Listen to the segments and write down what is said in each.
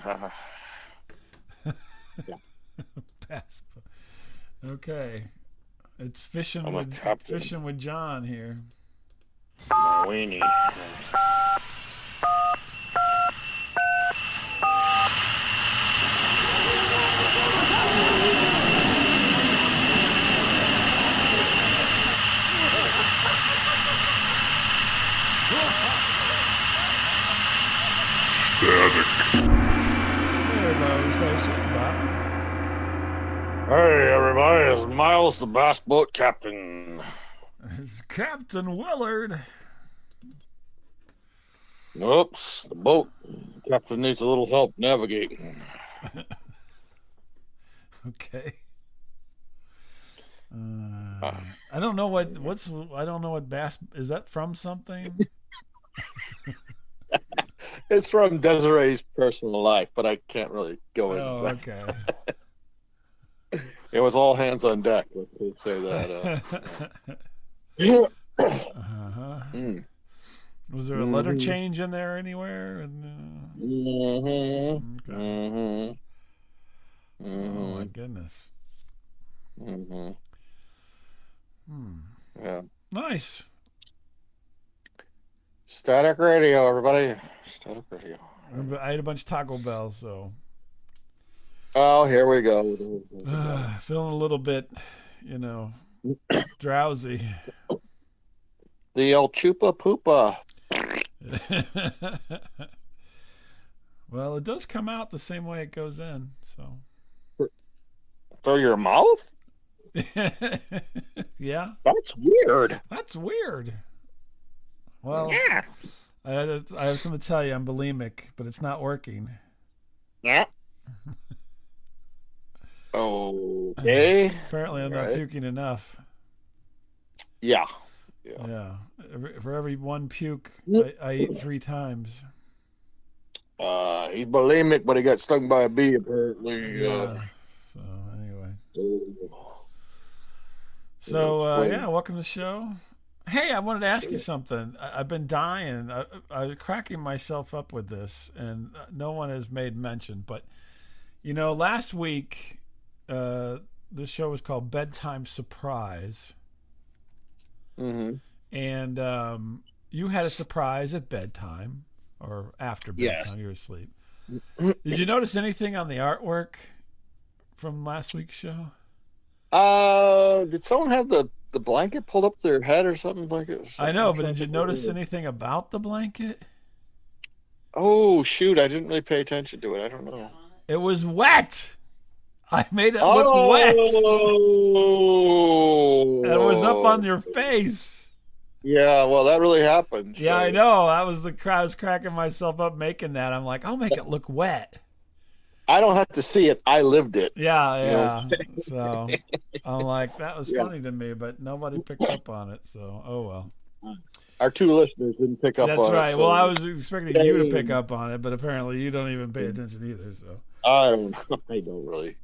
Yeah. Bass boat. Okay. It's fishing I'm a with captain. John here. My weenie. Hey everybody, it's Bob. Hey, everybody, it's Miles, the bass boat captain. It's Captain Willard. Oops, the boat captain needs a little help navigating. Okay. Uh, I don't know what bass is that from something? it's from Desiree's personal life, but I can't really go into Oh, that. okay. It was all hands on deck. Let's say that. Uh-huh. Mm. Was there a letter Mm-hmm. change in there anywhere? Mm-hmm. Okay. Mm-hmm. Oh my Mm-hmm. goodness. Mm-hmm. Hmm. Yeah. Nice. Static radio, everybody. Static radio. I ate a bunch of Taco Bell, so Oh, here we go. feeling a little bit, drowsy. The El Chupa Poopa. Well, it does come out the same way it goes in, so. Through your mouth? Yeah, That's weird. that's weird. Well, Yeah. I have something to tell you. I'm bulimic, but it's not working. Yeah. Okay. Apparently, I'm All not right. puking enough. Yeah. Yeah. Yeah, for every one puke, I eat 3 times. He's bulimic, but he got stung by a bee, apparently. Yeah. So anyway, Oh, so yeah, explain. welcome to the show. Hey, I wanted to ask you something. I've been dying. I was cracking myself up with this, and no one has made mention. But last week, the show was called Bedtime Surprise, Mm-hmm. and you had a surprise at bedtime or after Yes. bedtime. You were asleep. Did you notice anything on the artwork from last week's show? Did someone have the blanket pulled up their head or something like it? I I'm know, but trying did to you think what it notice was. anything about the blanket? Oh shoot! I didn't really pay attention to it. I don't know. It was wet. I made it look wet. It was up on Oh, your face. yeah. Well, that really happened. Yeah, I So know. That was I was cracking myself up making that. I'm like, I'll make it look wet. I don't have to see it. I lived it. Yeah, You know. yeah. So I'm like, that was Yeah. funny to me, but nobody picked up on it. So, oh well. Our two listeners didn't pick up That's on it. right. Well, So I was expecting you to pick up on it, but apparently you don't even pay attention either. So I don't. I don't really.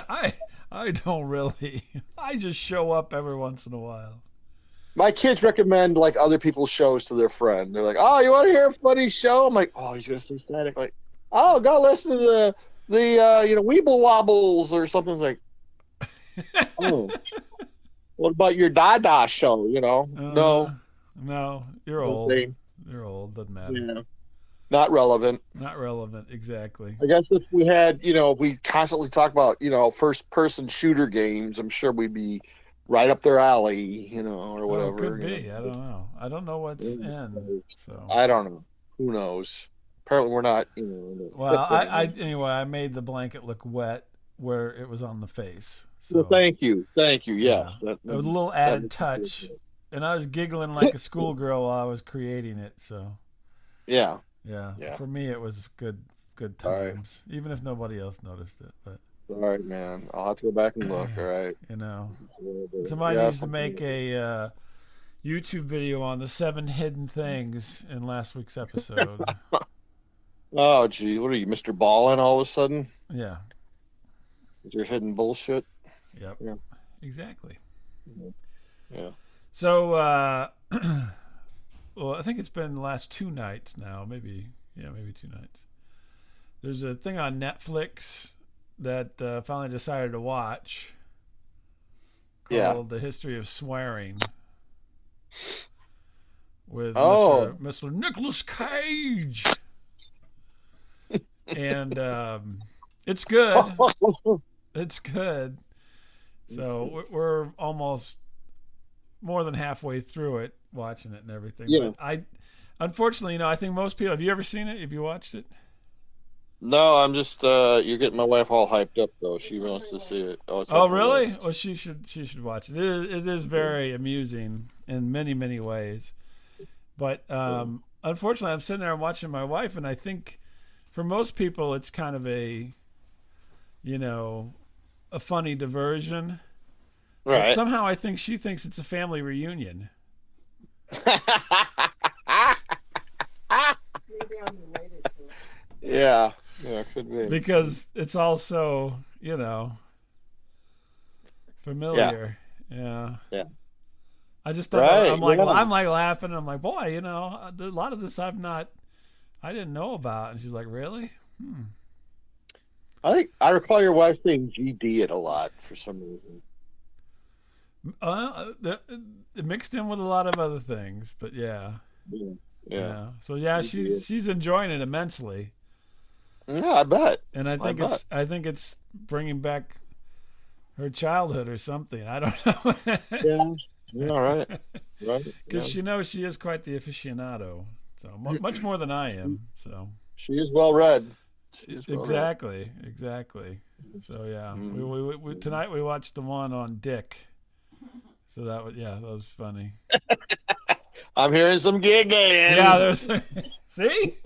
I I don't really. I just show up every once in a while. My kids recommend like other people's shows to their friend. They're like, "Oh, you want to hear a funny show?" I'm like, "Oh, he's gonna say static." Like, "Oh, go listen to the Weeble Wobbles or something." It's like, "Oh, what about your Dada show?" Uh, No, no, you're no old. thing. You're old. Doesn't matter. Yeah, not relevant. Not relevant. Exactly. I guess if we had, if we constantly talk about, first person shooter games, I'm sure we'd be right up their alley, or Oh, it whatever. could be. I don't know. I don't know what's in. So, I don't know. Who knows? Apparently, we're not. well, I anyway, I made the blanket look wet where it was on the face. Well, So, thank you, thank you. yeah, Yes, that, it was a little that added makes me feel touch, good. and I was giggling like a schoolgirl while I was creating it. So, Yeah, yeah, yeah. for me it was good All right, times, even if nobody else noticed it. But all right, man. I'll have to go back and look. All right. you know, somebody Yeah, needs to something. make a YouTube video on the 7 hidden things in last week's episode. Oh, gee, what are you, Mr. Ballin? All of a sudden, Yeah. with your hidden bullshit. Yep. Yeah, Exactly. yeah. So, well, I think it's been the last 2 nights now. Maybe 2 nights. There's a thing on Netflix that finally decided to watch called The History of Swearing with Mr. Nicolas Cage. And it's good. It's good. So we're almost more than halfway through it, watching it and everything. Yeah. But unfortunately, I think most people. Have you ever seen it? Have you watched it? No, I'm just you're getting my wife all hyped up though. She wants to see it. Oh, really? Well, she should watch it. It is very amusing in many, many ways. But unfortunately, I'm sitting there and watching my wife, and I think for most people, it's kind of a funny diversion. Right. But somehow I think she thinks it's a family reunion. Maybe I'm related to it. Yeah, could be. Because it's also, familiar. Yeah. I just thought I'm like laughing. And I'm like, boy, a lot of this I didn't know about. And she's like, really? I think I recall your wife saying GD it a lot for some reason. It mixed in with a lot of other things, but yeah. So she's enjoying it immensely. Yeah, I bet. And I think it's bringing back her childhood or something. I don't know. Yeah, right. Because she is quite the aficionado. So much more than I am. So she is well read. Exactly. So yeah, we tonight we watched the one on Dick. So that was funny. I'm hearing some giggling. Yeah, there's see.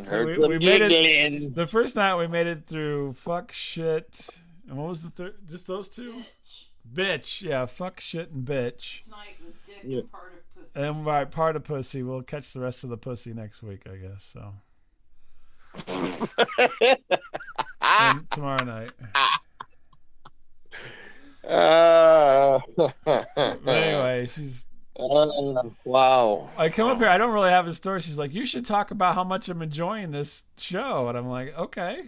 So we made it. The first night we made it through fuck, shit, and what was the third? Just those two. Bitch. Yeah, fuck, shit, and bitch. Tonight was Dick and part of pussy. And right, part of pussy. We'll catch the rest of the pussy next week, I guess. So. And tomorrow night. Anyway, she's wow. I come up here. I don't really have a story. She's like, "You should talk about how much I'm enjoying this show," and I'm like, "Okay."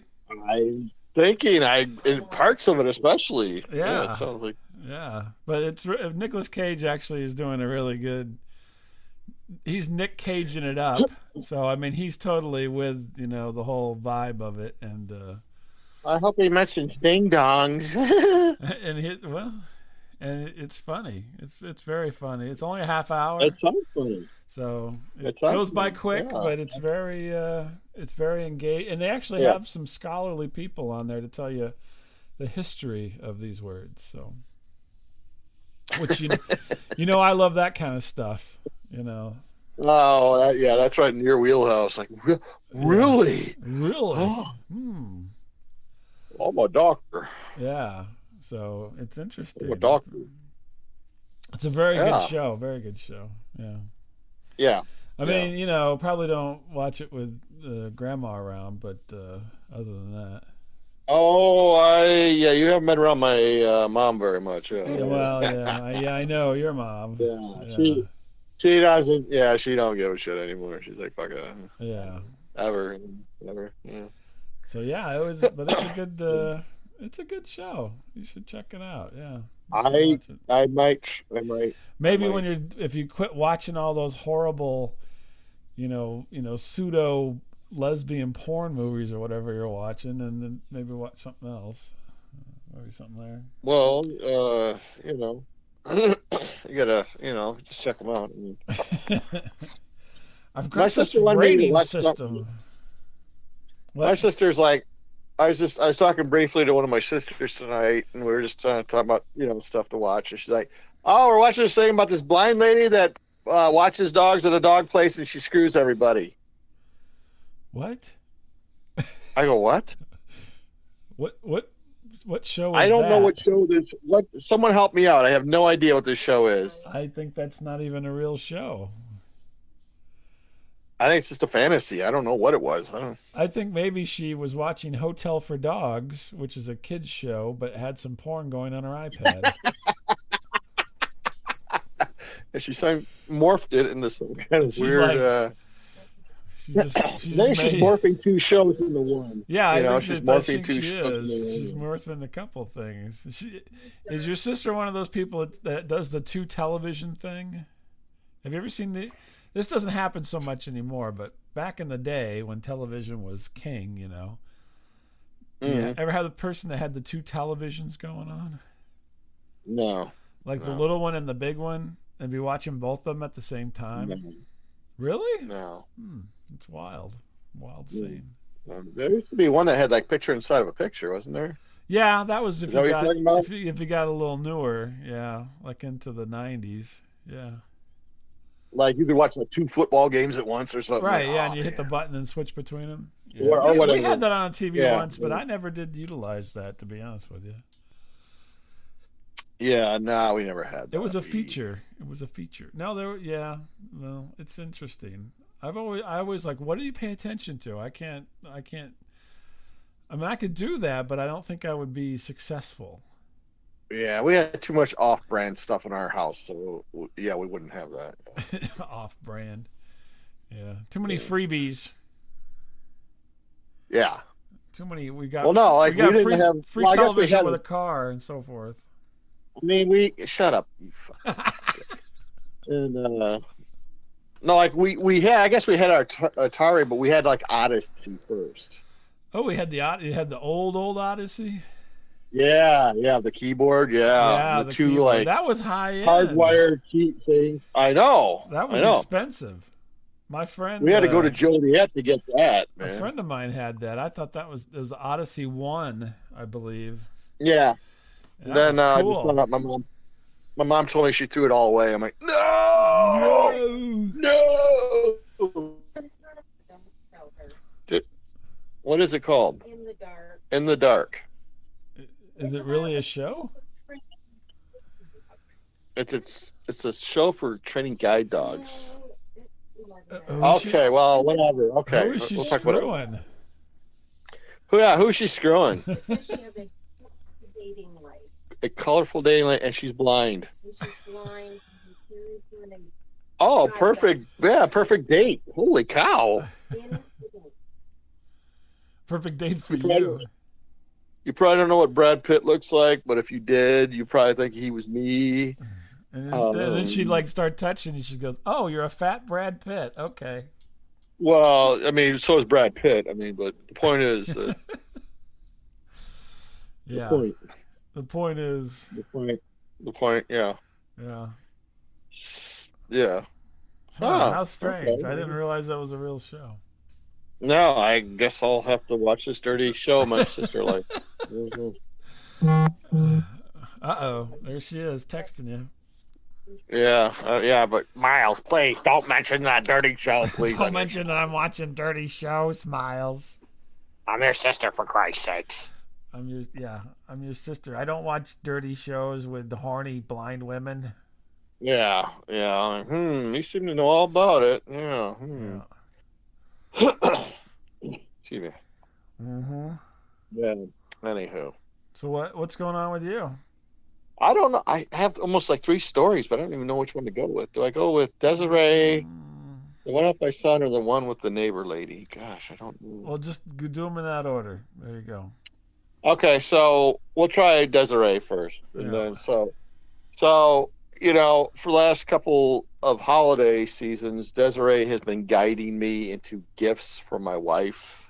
I'm thinking, in parts of it especially. Yeah, it sounds like. Yeah, but it's Nicolas Cage actually is doing a really good. He's Nick Caging it up, so I mean he's totally with the whole vibe of it, and I hope he mentions ding dongs. and it's funny. It's very funny. It's only a half hour. It's so funny. So it goes by quick, but it's very engaged, and they actually have some scholarly people on there to tell you the history of these words. So, which I love that kind of stuff. Oh, that's right in your wheelhouse. Like, really? Really? I'm a doctor. Yeah. So it's interesting. I'm a doctor. It's a very good show. Very good show. Yeah. Yeah. I mean, probably don't watch it with grandma around, but other than that. Oh, you haven't been around my mom very much. I know your mom. Yeah. She doesn't. Yeah, she don't give a shit anymore. She's like, fuck it. Yeah. Never. Yeah. So but it's a good show. You should check it out. Yeah. I might. Maybe if you quit watching all those horrible, pseudo lesbian porn movies or whatever you're watching, and then maybe watch something else. Maybe something there. Well, you gotta, just check them out. I've got this rating system. My sister's like, I was talking briefly to one of my sisters tonight, and we were just talking about stuff to watch, and she's like, "Oh, we're watching this thing about this blind lady that watches dogs at a dog place, and she screws everybody." What? I go, what? What show is I don't that? know what show this. What? Someone help me out. I have no idea what this show is. I think that's not even a real show. I think it's just a fantasy. I don't know what it was. I think maybe she was watching Hotel for Dogs, which is a kids show, but had some porn going on her iPad. And she morphed it into some kind of weird. She's Maybe she's made, morphing two shows into one. yeah, You I know, think she's that I morphing think two she shows is. into She's one. morphing a couple things. Is your sister one of those people that does the two television thing? Have you ever seen this doesn't happen so much anymore, but back in the day when television was king, Mhm. ever had the person that had the two televisions going on? No. Like the No. little one and the big one, and be watching both of them at the same time? No. Really? No. It's wild. Wild Mm. scene. There used to be one that had like picture inside of a picture, wasn't there? Yeah, that was if Is that you what you're got talking about? if you got a little newer, yeah, like into the 90s. Yeah. Like you could watch like two football games at once or something. Right, Like, yeah, oh, and you hit the man. button and switch between them. Yeah. Or We whatever. had that on TV Yeah. once, but I never did utilize that, to be honest with you. Yeah, no, we never had that. It was a feature. It was a feature. No, yeah. Well, it's interesting. I always like, what do you pay attention to? I can't. I mean, I could do that, but I don't think I would be successful. Yeah, we had too much off-brand stuff in our house, so yeah, we wouldn't have that. Off-brand. Yeah. Too many freebies. Yeah. Too many. We got. Well, no, like we got we free, didn't have. free Well, I guess we television had. with a car and so forth. I mean, we shut up. You and no, like we had. I guess we had our Atari, but we had like Odyssey first. Oh, we had you had the old Odyssey. Yeah, the keyboard. Yeah, the two keyboard. like That was high end. hardwired key things. I know. That was I know. expensive. My friend. We had to go to Joliet to get that. A Man. friend of mine had that. I thought it was the Odyssey 1, I believe. Yeah. That Then was I cool. just found out my mom. My mom told me she threw it all away. I'm like, no. It's not a don't shelter. What is it called? In the dark. In the dark. Is it really a show? It's a show for training guide dogs. Who's she- Okay, well, whatever. Okay, Who is she we'll talk about it. screwing? Who's she screwing? It says she has a dating life. A colorful day, and she's blind. And she's blind. And he turns when they Oh, Guide perfect. dogs. Yeah, perfect date. Holy cow. in the Perfect date for You probably- you. You probably don't know what Brad Pitt looks like, but if you did, you probably think he was me. And then she'd like start touching and she goes, "Oh, you're a fat Brad Pitt." Okay. Well, I mean, so is Brad Pitt. I mean, but the point is that Yeah. the The point is, point, yeah. yeah. Huh, How strange. okay. I didn't realize that was a real show. No, I guess I'll have to watch this dirty show my sister likes. Uh-oh. There she is texting you. Yeah, but Miles, please don't mention that dirty show, please. Don't mention that I'm watching dirty shows, Miles. I'm your sister, for Christ's sakes. I'm your sister. I don't watch dirty shows with horny blind women. Yeah. You seem to know all about it. Yeah. Yeah. Excuse me. Mm-hmm. Yeah. Anywho. So what's going on with you? I don't know. I have almost like 3 stories, but I don't even know which one to go with. Do I go with Desiree, the one up my son, or the one with the neighbor lady? Gosh, I don't know. Well, just do them in that order. There you go. Okay, so we'll try Desiree first. And Yeah. then so for the last couple of holiday seasons, Desiree has been guiding me into gifts for my wife.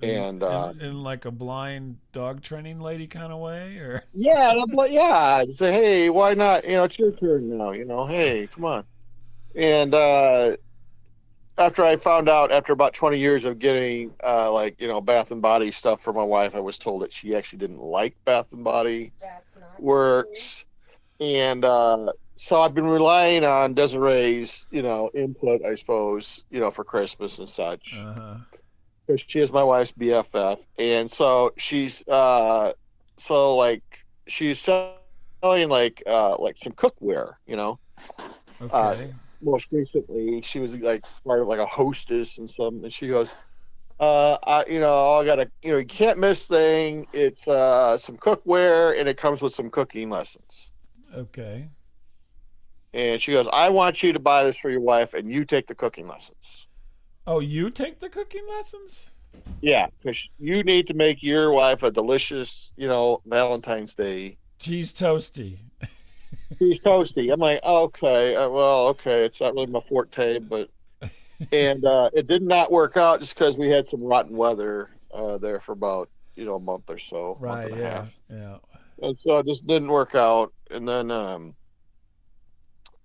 And in like a blind dog training lady kind of way, or I'd say, hey, why not? It's your turn now. Hey, come on. And after I found out, after about 20 years of getting Bath and Body stuff for my wife, I was told that she actually didn't like Bath and Body That's not Works. And so I've been relying on Desiree's, input, I suppose, for Christmas and such. Because she is my wife's BFF, and so she's she's selling like some cookware, okay. Most recently, she was like part of like a hostess and some, and she goes, I gotta, you can't miss thing. It's some cookware, and it comes with some cooking lessons. Okay. And she goes, I want you to buy this for your wife, and you take the cooking lessons. Oh, you take the cooking lessons? Yeah, because you need to make your wife a delicious, Valentine's Day Cheese toasty. cheese toasty. I'm like, okay, well, okay, it's not really my forte, but it did not work out just because we had some rotten weather there for about a month or so, month Right. and a Yeah. half, Yeah. and so it just didn't work out. And then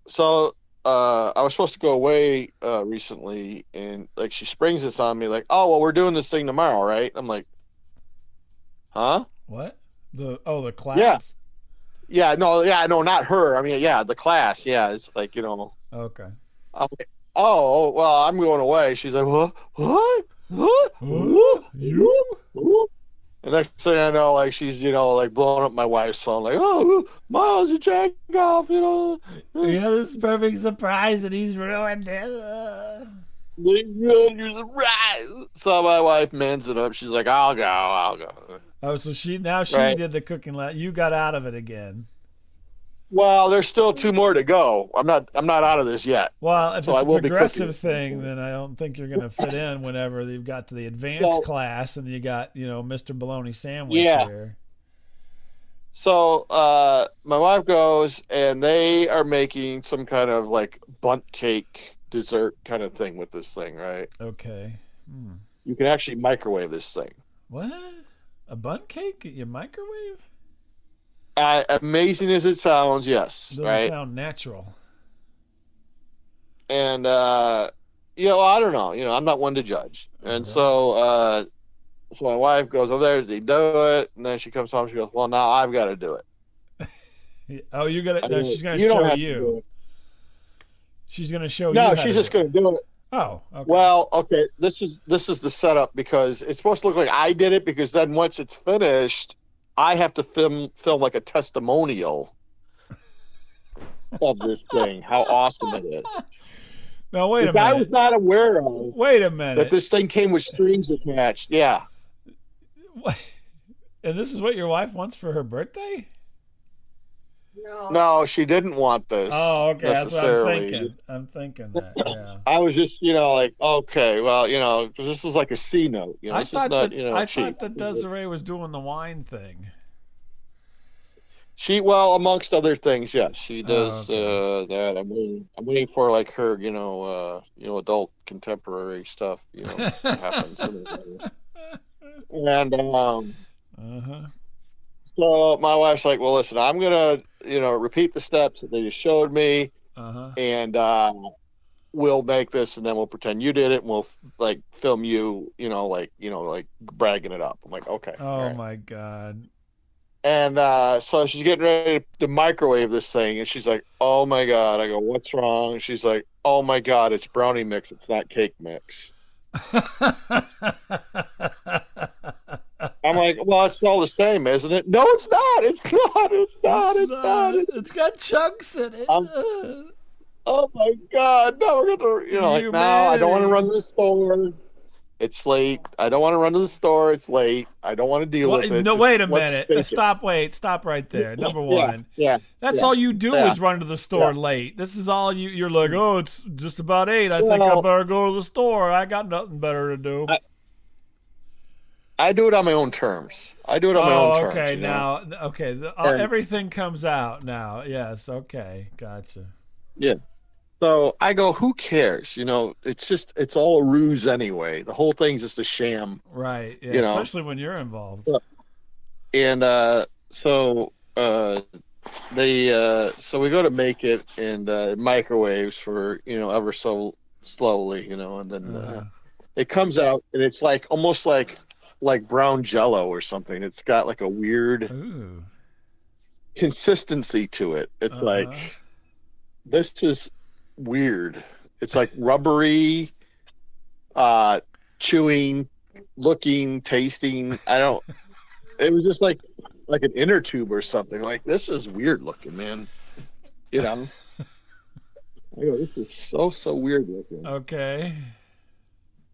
so I was supposed to go away recently, and like she springs this on me, like, oh well, we're doing this thing tomorrow, right? I'm like, huh? What? The Yeah, class? no, not her. I mean, yeah, the class. Yeah, it's like Okay. I'm like, oh well, I'm going away. She's like, what? You? What? And next thing I know, like she's like blowing up my wife's phone, like, oh, Miles, you jack off, Yeah, this is perfect surprise, and he's ruined it. You're right. So my wife mans it up. She's like, I'll go. Oh, so she Right. did the cooking. You got out of it again. Well, there's still two more to go. I'm not out of this yet. Well, if So it's I a will be cooking. progressive thing, then I don't think you're going to fit in whenever you've got to the advanced Well, class and you got, Mr. Bologna sandwich yeah. here. So my wife goes, and they are making some kind of like bundt cake dessert kind of thing with this thing, right? Okay. You can actually microwave this thing. What? A bundt cake? You microwave? Amazing as it sounds, yes, Doesn't right? sound natural. And I don't know. I'm not one to judge. And Okay. so my wife goes over there, they do it, and then she comes home. She goes, "Well, now I've got to do it." Oh, you got it. No, she's going to You don't show have to do you. it. She's going to show you. No, how she's to just do going to do it. Oh, okay. Well, okay. This is the setup because it's supposed to look like I did it because then once it's finished, I have to film like a testimonial of this thing. How awesome it is! Now wait a Which I minute. was not aware of Wait a that minute. this thing came with strings attached. Yeah. And this is what your wife wants for her birthday? No. No, she didn't want this. Oh, okay. That's what I'm necessarily. thinking. I'm thinking that. Yeah. I was just, like, okay, well, because this was like a C note. I This was thought not, that cheap. Desiree was doing the wine thing. Well, amongst other things, yeah, she does okay. that. I'm waiting for like her, adult contemporary stuff, to happen. And Uh-huh. so my wife's like, well, listen, I'm gonna, repeat the steps that they just showed me, Uh-huh. and we'll make this, and then we'll pretend you did it, and we'll like film you, like bragging it up. I'm like, okay. Oh all right. my God. And so she's getting ready to microwave this thing, and she's like, "Oh my God!" I go, "What's wrong?" She's like, "Oh my God, it's brownie mix. It's not cake mix." I'm like, "Well, it's all the same, isn't it?" No, it's not. It's not. It's not. It's not. It's got chunks in it. Oh my God! No, we're gonna, like, no, I don't want to run to the store. It's late. I don't want to run to the store. It's late. I don't want to deal with it. No, Just wait a let's minute. fake it. Stop right there. Number one. Yeah. That's yeah, all you do yeah, is run to the store yeah. late. This is all you're like, oh, it's just about 8. I think I Well, better go to the store. I got nothing better to do. I do it on my own terms. I do it on my own terms. Okay. You know? Now, okay. And- Everything comes out now. Yes. Okay. Gotcha. Yeah. So I go, who cares? It's all a ruse anyway. The whole thing's just a sham. Right. Yeah. You know. Especially when you're involved. And so so we go to make it, and microwaves for ever so slowly, and then it comes out, and it's like almost like brown jello or something. It's got like a weird Ooh. consistency to it. It's like, this is weird. It's like rubbery, chewing, looking, tasting. It was just like an inner tube or something. Like, this is weird looking, man. I go, this is so weird looking. Okay.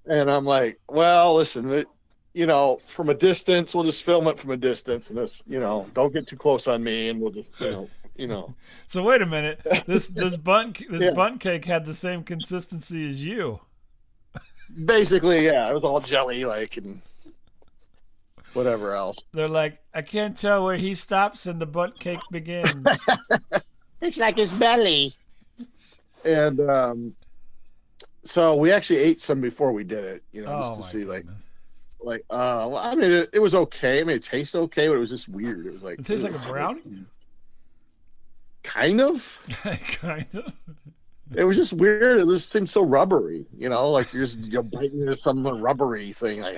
And I'm like, well, listen, from a distance, we'll just film it from a distance, and this, don't get too close on me, and we'll just, So wait a minute. This bundt Yeah. bundt cake had the same consistency as you. Basically, yeah, it was all jelly, like, and whatever else. They're like, I can't tell where he stops and the butt cake begins. It's like his belly. And so we actually ate some before we did it, just to see, goodness. well, I mean, it was okay. I mean, it tasted okay, but it was just weird. It was like It tastes like a brownie? Kind of. Kind of. It was just weird. It just seemed so rubbery, like you're biting into some rubbery thing, like.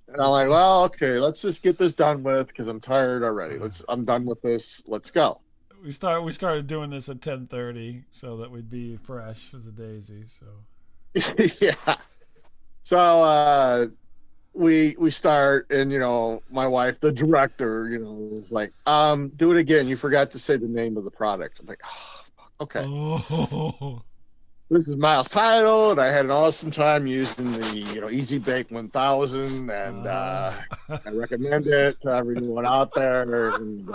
And I'm like, well, okay, let's just get this done with because I'm tired already. I'm done with this. Let's go. We started doing this at 10:30 so that we'd be fresh as a daisy. So Yeah. So we start, and my wife, the director, was like, do it again. You forgot to say the name of the product. I'm like, oh, okay. Oh. This is Miles' title, and I had an awesome time using the Easy Bake 1000, and I recommend it to everyone out there. And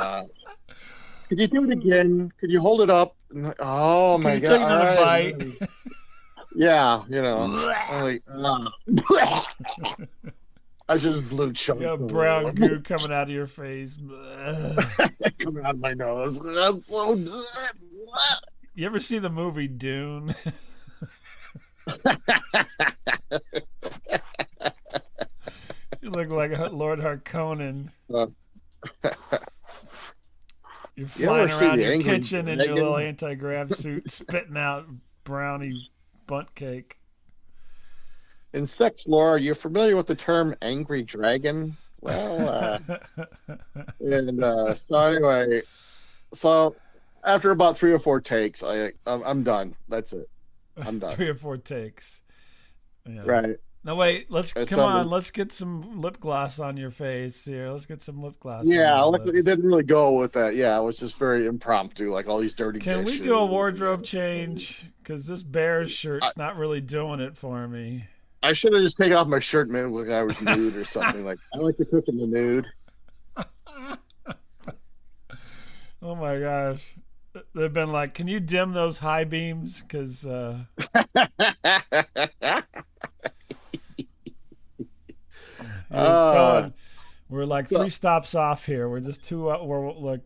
could you do it again? Could you hold it up? And, oh my God! Take another bite. Yeah, I'm like, I just blew chunks. You got brown goo coming out of your face. Coming out of my nose. That's so good. You ever see the movie Dune? You look like Lord Harkonnen. You're flying around your kitchen in your little anti-grav suit, spitting out brownie bunt cake. In sex lore, are you familiar with the term angry dragon? Well, so anyway, after about 3 or 4 takes, I'm done. That's it. I'm done. 3 or 4 takes. Yeah. Right. No, wait. Let's get some lip gloss on your face here. Let's get some lip gloss. Yeah, it didn't really go with that. Yeah, it was just very impromptu, like all these dirty dishes. Can we do a wardrobe change? Because this Bears shirt's not really doing it for me. I should have just taken off my shirt, man, like I was nude or something. Like I like to cook in the nude. Oh my gosh. They've been like, can you dim those high beams? Because we're like 3 stops off here. We're just too.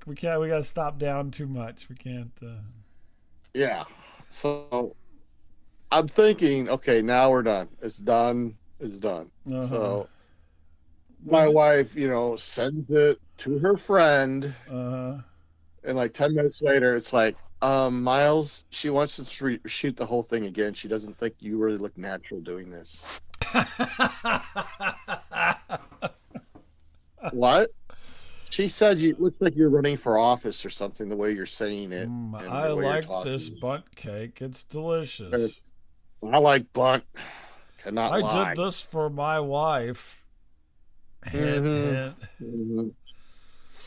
We can't. We got to stop down too much. We can't. Yeah. So I'm thinking, okay, now we're done. It's done. It's done. Uh-huh. So my wife, sends it to her friend. And like 10 minutes later, it's like, Miles, she wants to shoot the whole thing again. She doesn't think you really look natural doing this. What? She said you looks like you're running for office or something, the way you're saying it. I like this bunt cake. It's delicious. I like bunt. Cannot lie. I did this for my wife. Hint, hint. Mm-hmm.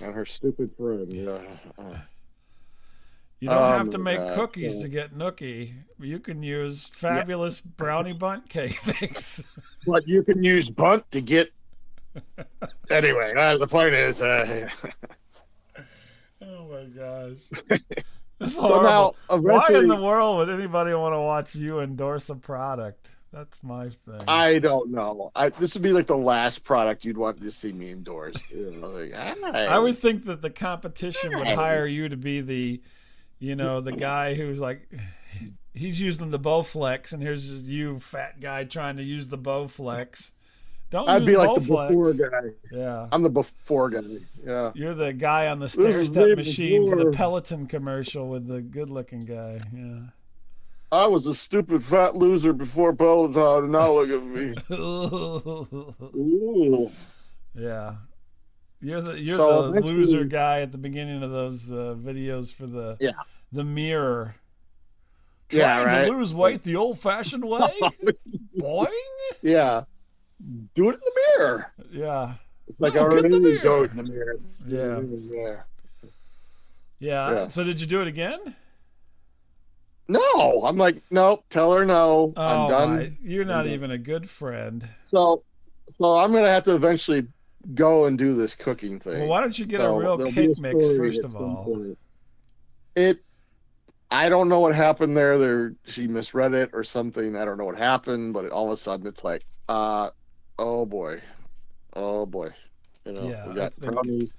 And her stupid friend. Yeah. You don't have to make cookies to get nookie. You can use fabulous brownie bunt cake mix. But you can use bunt to get. Anyway, the point is. Oh my gosh. So now, why in the world would anybody want to watch you endorse a product? That's my thing. I don't know. This would be like the last product you'd want to see me endorse. I would think that the competition would hire you to be the guy who's like, he's using the Bowflex, and here's just you, fat guy, trying to use the Bowflex. I'd be like the before guy. Yeah. I'm the before guy. Yeah. You're the guy on the stair-step machine for the Peloton commercial with the good-looking guy. Yeah. I was a stupid fat loser before Peloton, and now look at me. Ooh. Yeah. You're the loser guy at the beginning of those videos for the mirror. Trying to lose weight the old-fashioned way? Boing? Yeah. Do it in the mirror. Yeah. It's like I already do it in the mirror. Yeah. So did you do it again? No. I'm like, nope, tell her no. I'm done. You're not even a good friend. So I'm going to have to eventually go and do this cooking thing. Well, why don't you get a real cake mix first of all? I don't know what happened there. She misread it or something. I don't know what happened, but all of a sudden it's like, oh boy. Oh boy. Yeah, we got brownies.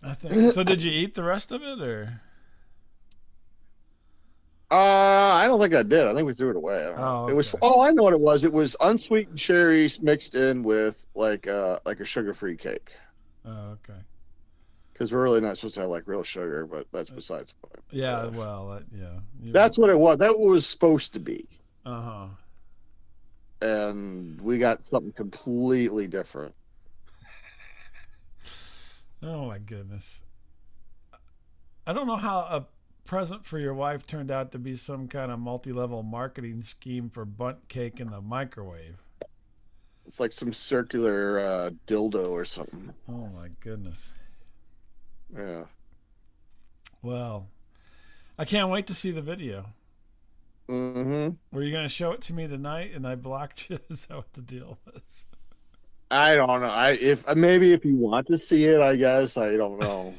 I think so. Did you eat the rest of it, or? I don't think I did. I think we threw it away. I don't know. Oh, It was. okay. Oh, I know what it was. It was unsweetened cherries mixed in with like a sugar-free cake. Oh, okay. Because we're really not supposed to have like real sugar, but that's besides the point. Yeah, well, yeah. That's what it was. That was supposed to be. Uh-huh. And we got something completely different. Oh my goodness. I don't know how a present for your wife turned out to be some kind of multi-level marketing scheme for bundt cake in the microwave. It's like some circular dildo or something. Oh my goodness. Yeah. Well, I can't wait to see the video. Mm-hmm. Were you going to show it to me tonight and I blocked you? Is that what the deal was? I don't know. If maybe if you want to see it, I guess. I don't know.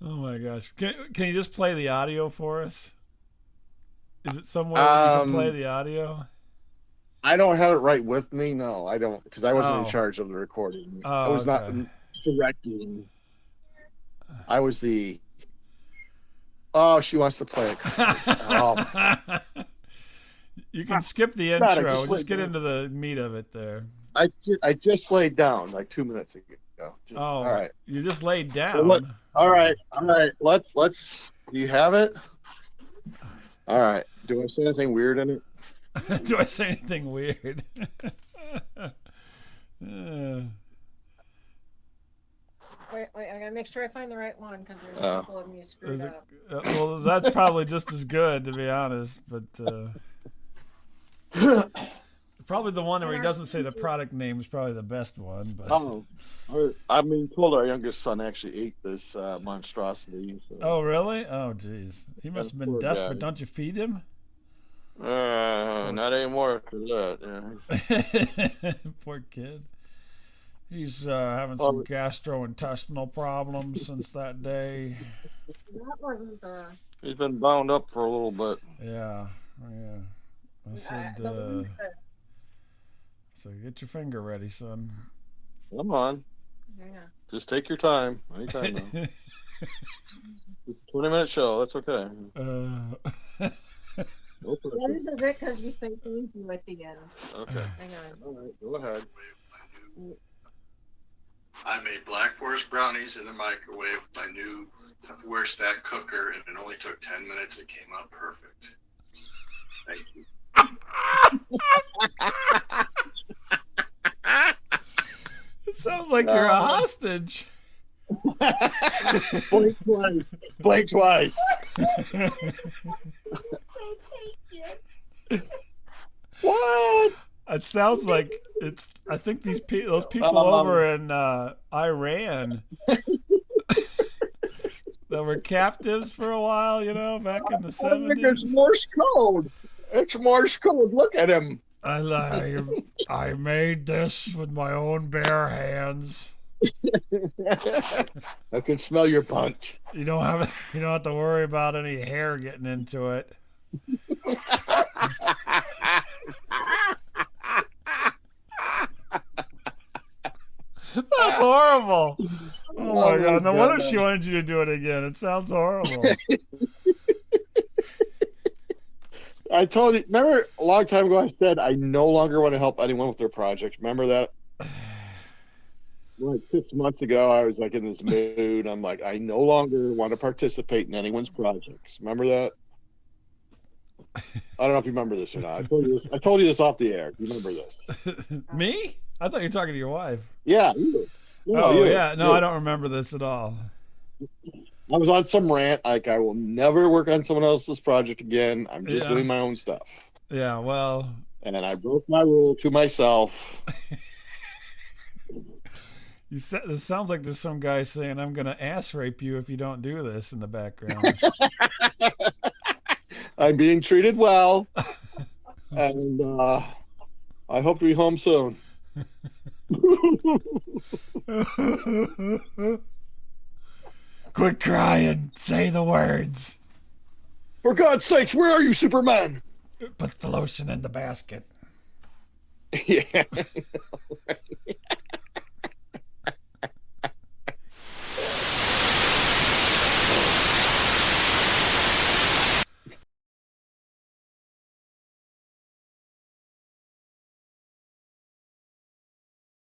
Oh my gosh. Can you just play the audio for us? Is it somewhere you can play the audio? I don't have it right with me. No, I don't, because I wasn't in charge of the recording. I was not directing. I was the. Oh, she wants to play it. Oh. You can skip the intro. Just get into the meat of it there. I just laid down like 2 minutes ago. All right. You just laid down. Well, all right. Let's. Do you have it? All right. Do I say anything weird in it? Do I say anything weird? Wait, I gotta make sure I find the right one because there's a couple of them you screwed up. Well, that's probably just as good, to be honest. But probably the one where he doesn't say the product name is probably the best one. But told our youngest son actually ate this monstrosity. So. Oh, really? Oh, geez. He must have been desperate. Don't you feed him? Not anymore after that. Yeah. Poor kid. He's having some gastrointestinal problems since that day. That wasn't the. He's been bound up for a little bit. Yeah. I said, so get your finger ready, son. Come on. Yeah. Just take your time. Anytime now. It's a 20-minute show. That's okay. This is it because you say thank you at the end. Okay. Hang on. All right. Go ahead. I made Black Forest brownies in the microwave with my new Tupperware stack cooker, and it only took 10 minutes. It came out perfect. Thank you. It sounds like you're a hostage. Blink twice. Blink twice. What? It sounds like it's. I think those people over in Iran that were captives for a while, back in the 70s. It's Morse code. It's Morse code. Look at him. I made this with my own bare hands. I can smell your punch. You don't have to worry about any hair getting into it. That's horrible. Oh my God. No wonder she wanted you to do it again. It sounds horrible. I told you, remember a long time ago I said I no longer want to help anyone with their projects. Remember that? Like 6 months ago, I was like in this mood. I'm like, I no longer want to participate in anyone's projects. Remember that? I don't know if you remember this or not. I told you this off the air. You remember this? Me? I thought you were talking to your wife. Yeah. Yeah. No, I don't remember this at all. I was on some rant. Like, I will never work on someone else's project again. I'm just doing my own stuff. Yeah, well. And then I broke my rule to myself. It sounds like there's some guy saying, I'm going to ass rape you if you don't do this in the background. I'm being treated well. And I hope to be home soon. Quit crying. Say the words. For God's sakes, where are you, Superman? Puts the lotion in the basket. Yeah.